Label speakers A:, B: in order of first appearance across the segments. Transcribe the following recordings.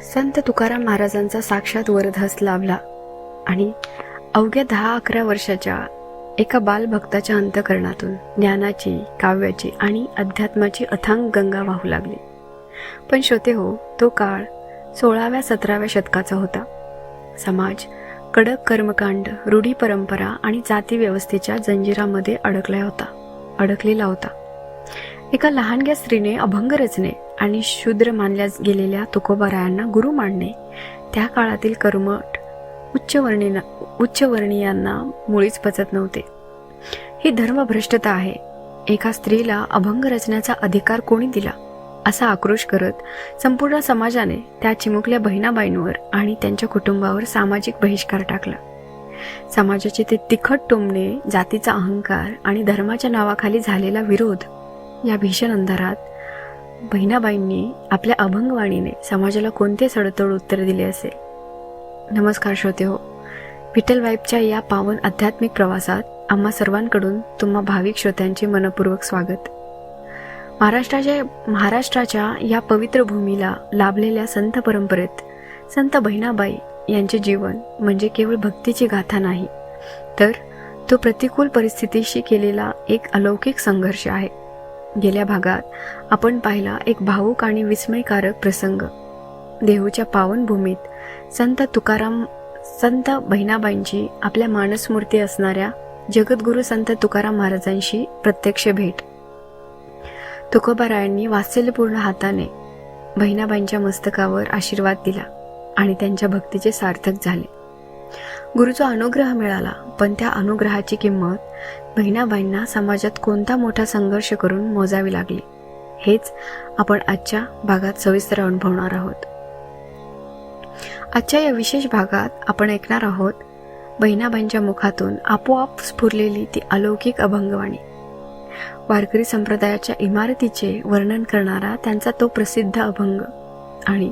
A: संत तुकाराम महाराजांचा साक्षात वरदहस्त लाभला आणि अवघ्या 10-11 वर्षाच्या एका बालभक्ताच्या अंतःकरणातून ज्ञानाची, काव्याची आणि अध्यात्माची अथांग गंगा वाहू लागली. पण श्रोते हो, तो काळ 16व्या-17व्या शतकाचा होता. समाज कडक कर्मकांड, रूढी परंपरा आणि जाती व्यवस्थेच्या जंजिरामध्ये अडकलेला होता. एका लहानग्या स्त्रीने अभंग रचणे आणि शूद्र मानल्या गेलेल्या तुकोबारायांना गुरु मानणे त्या काळातील कर्मठ उच्चवर्णीयांना मुळीच पचत नव्हते. ही धर्मभ्रष्टता आहे. एका स्त्रीला अभंग रचण्याचा अधिकार कोणी दिला, असा आक्रोश करत संपूर्ण समाजाने त्या चिमुकल्या बहिणाबाईंवर आणि त्यांच्या कुटुंबावर सामाजिक बहिष्कार टाकला. समाजाचे ते तिखट टोमणे, जातीचा अहंकार आणि धर्माच्या नावाखाली झालेला विरोध या भीषण अंधारात बहिणाबाईंनी आपल्या अभंगवाणीने समाजाला कोणते सडतोड उत्तर दिले असेल. नमस्कार श्रोते हो, विठ्ठल वाईबच्या या पावन आध्यात्मिक प्रवासात आम्हा सर्वांकडून तुम्हा भाविक श्रोत्यांचे मनपूर्वक स्वागत. महाराष्ट्राच्या या पवित्र भूमीला लाभलेल्या संत परंपरेत संत बहिणाबाई यांचे जीवन म्हणजे केवळ भक्तीची गाथा नाही, तर तो प्रतिकूल परिस्थितीशी केलेला एक अलौकिक संघर्ष आहे. गेल्या भागात आपण पाहिला एक भावूक आणि विस्मयकारक प्रसंग. देहूच्या पावन भूमीत संत बहिणाबाईंची आपल्या मानसमूर्ती असणाऱ्या जगद्गुरू संत तुकाराम महाराजांशी प्रत्यक्ष भेट. तुकोबारायांनी वात्सल्यपूर्ण हाताने बहिणाबाईंच्या मस्तकावर आशीर्वाद दिला आणि त्यांच्या भक्तीचे सार्थक झाले. गुरुचा अनुग्रह मिळाला, पण त्या अनुग्रहाची किंमत बहिणाबाईंना समाजात कोणता मोठा संघर्ष करून मोजावी लागली, हेच आपण आजच्या भागात सविस्तर अनुभवणार आहोत. आजच्या या विशेष भागात आपण ऐकणार आहोत बहिणाबाईंच्या मुखातून आपोआप स्फुरलेली ती अलौकिक अभंगवाणी. वारकरी संप्रदायाच्या इमारतीचे वर्णन करणारा त्यांचा तो प्रसिद्ध अभंग आणि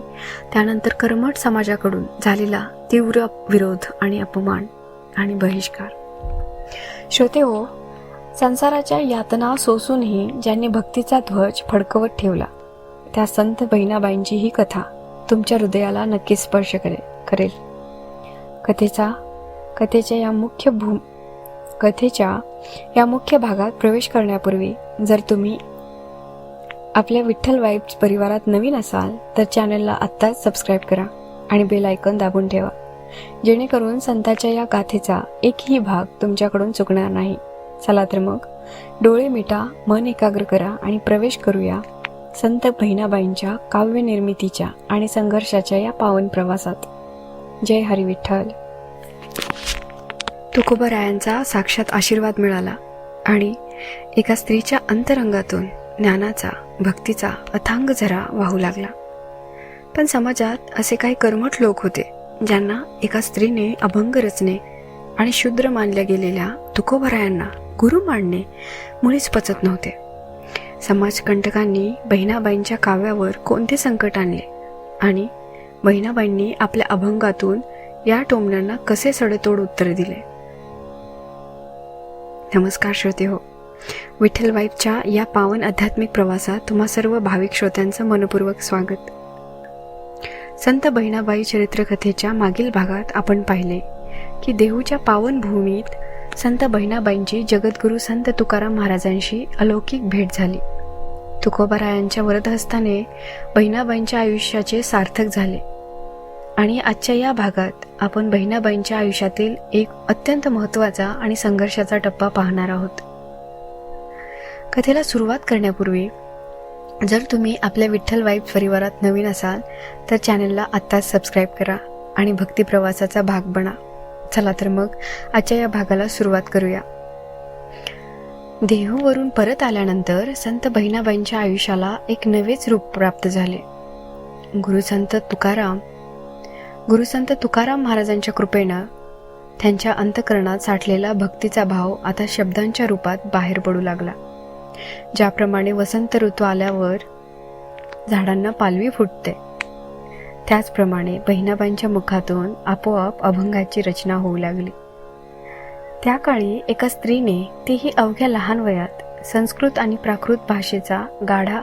A: त्यानंतर कर्मठ समाजाकडून झालेला तीव्र विरोध आणि अपमान आणि बहिष्कार. श्रोते हो, संसाराच्या यातना सोसूनही ज्यांनी भक्तीचा ध्वज फडकवत ठेवला, त्या संत बहिणाबाईंची ही कथा तुमच्या हृदयाला नक्कीच स्पर्श करेल. कथेच्या या मुख्य भागात प्रवेश करण्यापूर्वी जर तुम्ही आपल्या विठ्ठल वाईब्स परिवारात नवीन असाल तर चॅनलला आत्ताच सबस्क्राईब करा आणि बेल आयकॉन दाबून ठेवा, जेणेकरून संतांच्या या गाथेचा एकही भाग तुमच्याकडून चुकणार नाही. चला तर मग डोळे मिटा, मन एकाग्र करा आणि प्रवेश करूया संत बहिणाबाईंच्या काव्य निर्मितीच्या आणि संघर्षाच्या या पावन प्रवासात. जय हरी विठ्ठल. तुकोबारायांचा साक्षात आशीर्वाद मिळाला आणि एका स्त्रीच्या अंतरंगातून ज्ञानाचा, भक्तीचा अथांग झरा वाहू लागला. पण समाजात असे काही कर्मठ लोक होते ज्यांना एका स्त्रीने अभंग रचणे आणि शूद्र मानल्या गेलेल्या तुकोबारायांना गुरु मानणे मुळीच पचत नव्हते. समाजकंटकांनी बहिणाबाईंच्या काव्यावर कोणते संकट आणले आणि बहिणाबाईंनी आपल्या अभंगातून या टोमण्यांना कसे सडेतोड उत्तर दिले. नमस्कार श्रोते हो, विठ्ठल वाईबच्या या पावन आध्यात्मिक प्रवासात तुम्हा सर्व भाविक श्रोत्यांचं मनपूर्वक स्वागत. संत बहिणाबाई चरित्रकथेच्या मागील भागात आपण पाहिले की देहूच्या पावन भूमीत संत बहिणाबाईंची जगद्गुरू संत तुकाराम महाराजांशी अलौकिक भेट झाली. तुकोबारायांच्या वरदहस्ताने बहिणाबाईंच्या आयुष्याचे सार्थक झाले आणि आजच्या या भागात आपण बहिणाबाईंच्या आयुष्यातील एक अत्यंत महत्त्वाचा आणि संघर्षाचा टप्पा पाहणार आहोत. कथेला सुरुवात करण्यापूर्वी जर तुम्ही आपल्या विठ्ठल वाईब्स परिवारात नवीन असाल तर चॅनलला आत्ताच सबस्क्राईब करा आणि भक्ती प्रवासाचा भाग बना. चला तर मग आजच्या या भागाला सुरुवात करूया. देहूवरून परत आल्यानंतर संत बहिणाबाईंच्या आयुष्याला एक नवेच रूप प्राप्त झाले. गुरुसंत तुकाराम महाराजांच्या कृपेनं त्यांच्या अंतःकरणात साठलेला भक्तीचा भाव आता शब्दांच्या रूपात बाहेर पडू लागला. ज्याप्रमाणे वसंत ऋतू आल्यावर झाडांना पालवी फुटते, त्याचप्रमाणे बहिणाबाईंच्या मुखातून आपोआप अभंगाची रचना होऊ लागली. त्या काळी एका स्त्रीने, तेही अवघ्या लहान वयात, संस्कृत आणि प्राकृत भाषेचा गाढा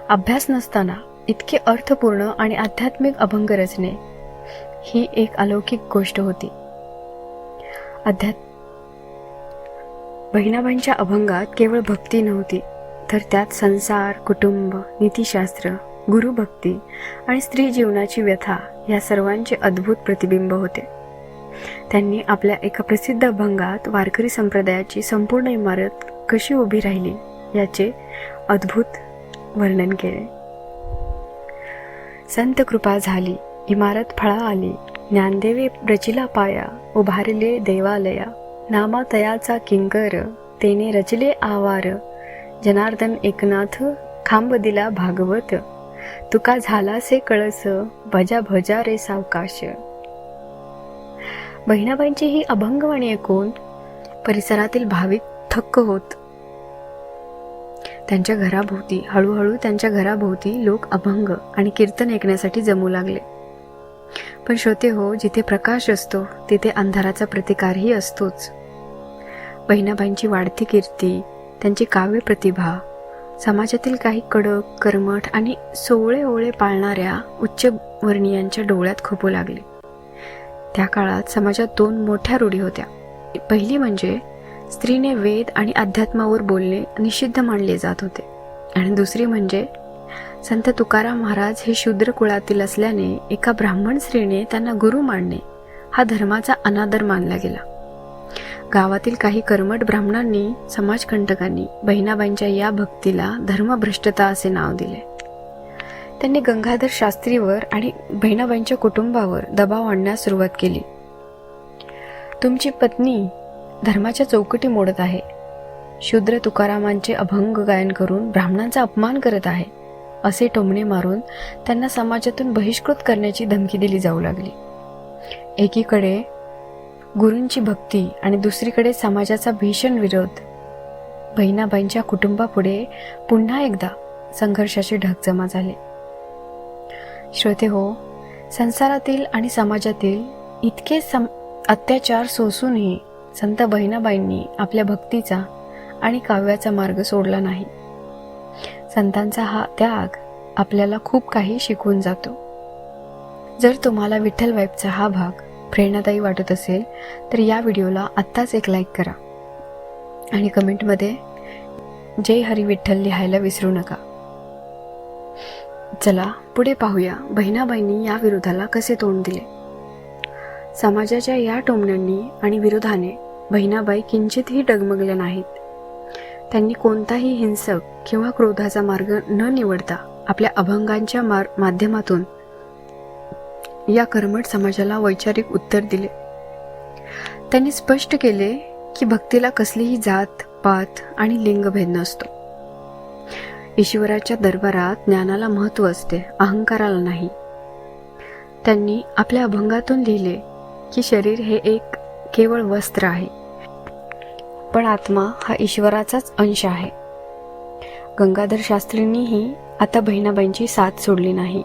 A: अभ्यास नसताना इतके अर्थपूर्ण आणि आध्यात्मिक अभंग रचणे ही एक अलौकिक गोष्ट होती. बहिणाबाईंच्या अभंगात केवळ भक्ती नव्हती, तर त्यात संसार, कुटुंब, नीतिशास्त्र, गुरुभक्ती आणि स्त्री जीवनाची व्यथा या सर्वांचे अद्भुत प्रतिबिंब होते. त्यांनी आपल्या एका प्रसिद्ध अभंगात वारकरी संप्रदायाची संपूर्ण इमारत कशी उभी राहिली याचे अद्भुत वर्णन केले. संत कृपा झाली, इमारत फळा आली, ज्ञानदेवे रचिला पाया, उभारले देवालया, नामा तयाचा किंकर, तेने रचले आवार, जनार्दन एकनाथ खांब दिला भागवत, तुका झाला से कळस, भजा भजा रे सावकाश. बहिणाबाईंची ही अभंगवाणी ऐकून परिसरातील भाविक थक्क होत. हळूहळू त्यांच्या घराभोवती लोक अभंग आणि कीर्तन ऐकण्यासाठी जमू लागले. पण श्रोते हो, जिथे प्रकाश असतो तिथे अंधाराचा प्रतिकारही असतोच. बहिणाबाईंची वाढती कीर्ती, त्यांची काव्य प्रतिभा समाजातील काही कडक, कर्मठ आणि सोवळे ओळे पाळणाऱ्या उच्चवर्णीयांच्या डोळ्यात खपू लागली. त्या काळात समाजात 2 मोठ्या रूढी होत्या. पहिली म्हणजे स्त्रीने वेद आणि अध्यात्मावर बोलणे निषिद्ध मानले जात होते, आणि दुसरी म्हणजे संत तुकाराम महाराज हे शूद्र कुळातील असल्याने एका ब्राह्मण स्त्रीने त्यांना गुरु मानणे हा धर्माचा अनादर मानला गेला. गावातील काही कर्मठ ब्राह्मणांनी, समाजकंटकांनी बहिणाबाईंच्या या भक्तीला धर्मभ्रष्टता असे नाव दिले. त्यांनी गंगाधर शास्त्रीवर आणि बहिणाबाईंच्या कुटुंबावर दबाव आणण्यास सुरुवात केली. तुमची पत्नी धर्माच्या चौकटी मोडत आहे, शूद्र तुकारामांचे अभंग गायन करून ब्राह्मणांचा अपमान करत आहे, असे टोमणे मारून त्यांना समाजातून बहिष्कृत करण्याची धमकी दिली जाऊ लागली. एकीकडे गुरूंची भक्ती आणि दुसरीकडे समाजाचा भीषण विरोध. बहिणाबाईंच्या कुटुंबापुढे पुन्हा एकदा संघर्षाचे ढग जमा झाले. श्रोते हो, संसारातील आणि समाजातील इतके अत्याचार सोसूनही संत बहिणाबाईंनी आपल्या भक्तीचा आणि काव्याचा मार्ग सोडला नाही. संतांचा हा त्याग आपल्याला खूप काही शिकवून जातो. जर तुम्हाला विठ्ठल वाईफचा हा भाग प्रेरणादायी वाटत असेल तर या व्हिडिओला आत्ताच एक लाईक करा आणि कमेंटमध्ये जय हरी विठ्ठल लिहायला विसरू नका. चला पुढे पाहूया बहिणाबाईंनी या विरोधाला कसे तोंड दिले. समाजाच्या या टोमण्यांनी आणि विरोधाने बहिणाबाई किंचितही डगमगल्या नाहीत. त्यांनी कोणताही हिंसक किंवा क्रोधाचा मार्ग न निवडता आपल्या अभंगांच्या माध्यमातून या कर्मठ समाजाला वैचारिक उत्तर दिले. त्यांनी स्पष्ट केले की भक्तीला कसलीही जात, पात आणि लिंगभेद नसतो. ईश्वराच्या दरबारात ज्ञानाला महत्त्व असते, अहंकाराला नाही. त्यांनी आपल्या अभंगातून लिहिले की शरीर हे एक केवळ वस्त्र आहे, पण आत्मा हा ईश्वराचाच अंश आहे. गंगाधर शास्त्रींनीही आता बहिणाबाईंची साथ सोडली नाही.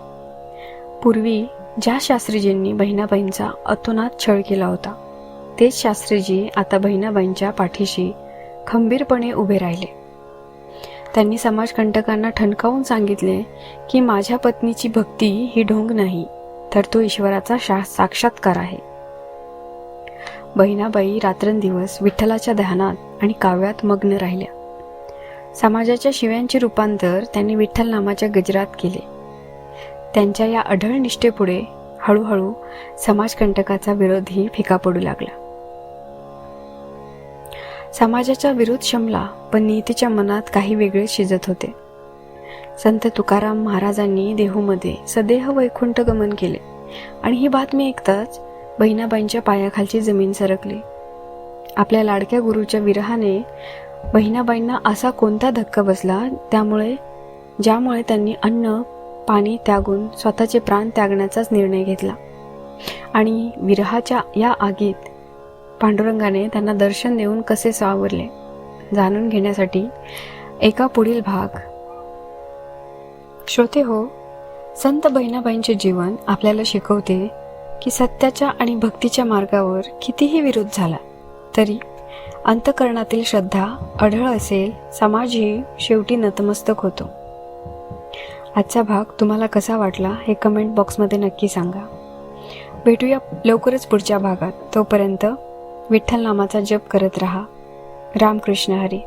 A: पूर्वी ज्या शास्त्रीजींनी बहिणाबाईंचा अतोनात छळ केला होता, तेच शास्त्रीजी आता बहिणाबाईंच्या पाठीशी खंबीरपणे उभे राहिले. त्यांनी समाजकंटकांना ठणकावून सांगितले की माझ्या पत्नीची भक्ती ही ढोंग नाही, तर तो ईश्वराचा साक्षात्कार आहे. बहिणाबाई रात्रंदिवस विठ्ठलाच्या ध्यानात आणि काव्यात मग्न राहिल्या. समाजाच्या शिव्यांचे रूपांतर त्यांनी विठ्ठल नामाच्या गजरात केले. त्यांच्या या अढळ निष्ठेपुढे हळूहळू समाजकंटकाचा विरोधही फिका पडू लागला. समाजाचा विरोध शमला, पण नीतीच्या मनात काही वेगळे शिजत होते. संत तुकाराम महाराजांनी देहूमध्ये सदेह वैकुंठ गमन केले आणि ही बातमी ऐकताच बहिणाबाईंच्या पायाखालची जमीन सरकली. आपल्या लाडक्या गुरुच्या विरहाने बहिणाबाईंना असा कोणता धक्का बसला ज्यामुळे त्यांनी अन्न पाणी त्यागून स्वतःचे प्राण त्यागण्याचाच निर्णय घेतला. आणि विरहाच्या या आगीत पांडुरंगाने त्यांना दर्शन देऊन कसे सावरले जाणून घेण्यासाठी एका पुढील भाग. श्रोते हो, संत बहिणाबाईंचे जीवन आपल्याला शिकवते की सत्याच्या आणि भक्तीच्या मार्गावर कितीही विरोध झाला तरी अंतःकरणातील श्रद्धा अढळ असेल, समाजही शेवटी नतमस्तक होतो. आजचा भाग तुम्हाला कसा वाटला हे कमेंट बॉक्समध्ये नक्की सांगा. भेटूया लवकरच पुढच्या भागात. तोपर्यंत विठ्ठल नामाचा जप करत राहा. रामकृष्ण हरी.